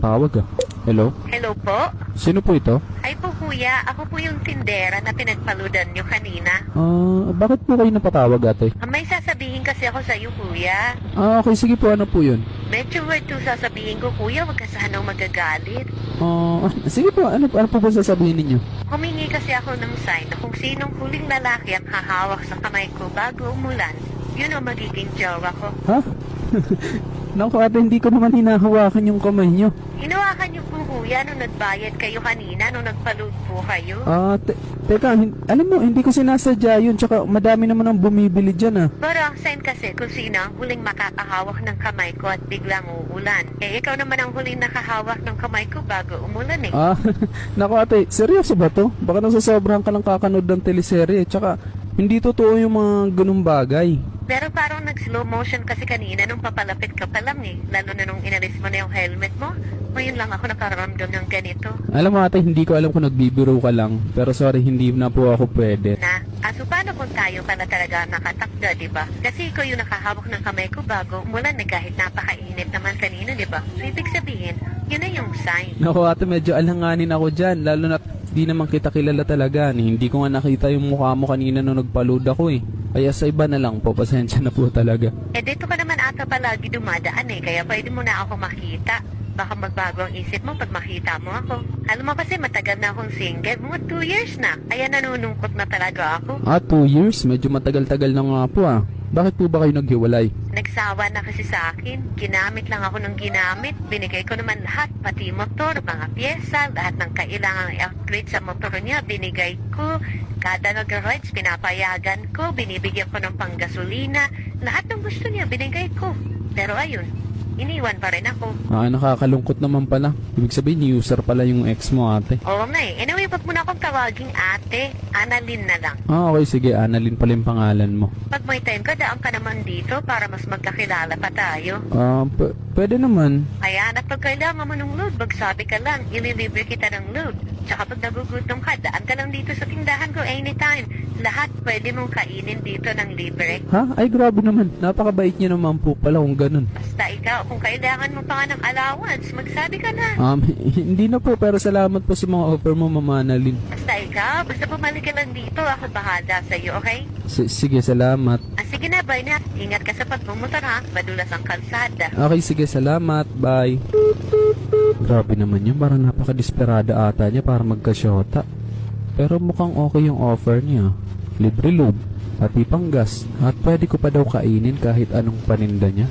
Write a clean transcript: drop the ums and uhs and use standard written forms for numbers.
tumatawag ah. Hello? Hello po? Sino po ito? Ay po kuya, ako po yung tindera na pinagpaludan nyo kanina. Bakit po kayo napatawag ate? May sasabihin kasi ako sa iyo kuya. Okay, sige po, ano po yun? Medyo word to sasabihin ko kuya, wag ka sanang magagalit. Sige po, ano po ba sasabihin ninyo? Humingi kasi ako ng sign na kung sinong huling lalaki ang hahawak sa kamay ko bago umulan, yun ang magiging jowa ko. Ha? Naku ate, hindi ko naman hinahawakan yung kamay nyo. Hinawakan niyo po kuya nung nagbayad kayo kanina, nung nagpaload po kayo. Teka, alam mo, hindi ko sinasadya yun, tsaka madami naman ang bumibili dyan ah. Pero ang sign kasi kung sino ang huling makakahawak ng kamay ko at biglang uulan. Eh ikaw naman ang huling nakahawak ng kamay ko bago umulan eh. Naku ate, seryoso ba to? Baka nasasobrahan ka lang kakanood ng teleserye, tsaka hindi totoo yung mga ganung bagay. Pero parang nag-slow motion kasi kanina nung papalapit ka pa lang eh. Lalo na nung inalis mo na yung helmet mo. Ngayon lang ako nakaramdam ng ganito. Alam mo ate, hindi ko alam kung nagbibiro ka lang. Pero sorry, hindi na po ako pwede. So paano kung tayo pala talaga nakatakda, di ba? Kasi ikaw yung nakahawak ng kamay ko bago umulan eh, kahit napakainit naman kanina, di ba? So ibig sabihin, yun na yung sign. Naku ate, medyo alanganin ako dyan. Lalo na di naman kita kilala talaga. Hindi ko nga nakita yung mukha mo kanina nung nagpaload ako eh. Kaya sa iba na lang po, pasensya na po talaga. Eh dito ka naman ata palagi dumadaan eh, kaya pwede mo na ako makita. Baka magbago ang isip mo pag makita mo ako. Alam mo kasi matagal na akong single, mga 2 years na. Kaya nanunungkot na talaga ako. 2 years? Medyo matagal-tagal na nga po ah. Bakit po ba kayo naghiwalay? Nagsawa na kasi sa akin. Ginamit lang ako ng ginamit. Binigay ko naman lahat, pati motor, mga pyesa, lahat ng kailangang i-upgrade sa motor niya, binigay ko. Kada nag-rides, pinapayagan ko, binibigyan ko ng panggasolina. Lahat ng gusto niya, binigay ko. Pero ayun, iniwan pa rin ako. Nakakalungkot naman pala. Ibig sabihin, user pala yung ex mo ate. Oo nga eh. Anyway, wag mo na akong tawaging ate. Annalyn na lang. Okay, sige. Annalyn pala yung pangalan mo. Pag may time ka, daan ka naman dito para mas magkakilala pa tayo. Pwede naman. Ayan, at pag kailangan mo ng load, magsabi ka lang. Ililibre kita ng load. Tsaka pag nagugutom ka, daan ka lang dito sa tindahan ko anytime. Lahat pwede mong kainin dito ng libre. Ha? Ay, grabe naman. Napakabait niyo naman po pala kung ganun. Basta ikaw, kung kailangan mo pa nga ng allowance, magsabi ka na. Hindi na po, pero salamat po sa mga offer mo, Mama Annalyn. Basta ikaw, basta bumalik ka lang dito, ako bahala sa'yo, okay? Sige, salamat. Sige na, bye na. Ingat ka sa pagmumotor ha, madulas ang kalsada. Okay, sige, salamat. Bye. Grabe naman yun, parang napaka-desperada ata niya para magkasyota. Pero mukhang okay yung offer niya. Libre lube, pati pang gas, at pwede ko pa daw kainin kahit anong paninda niya.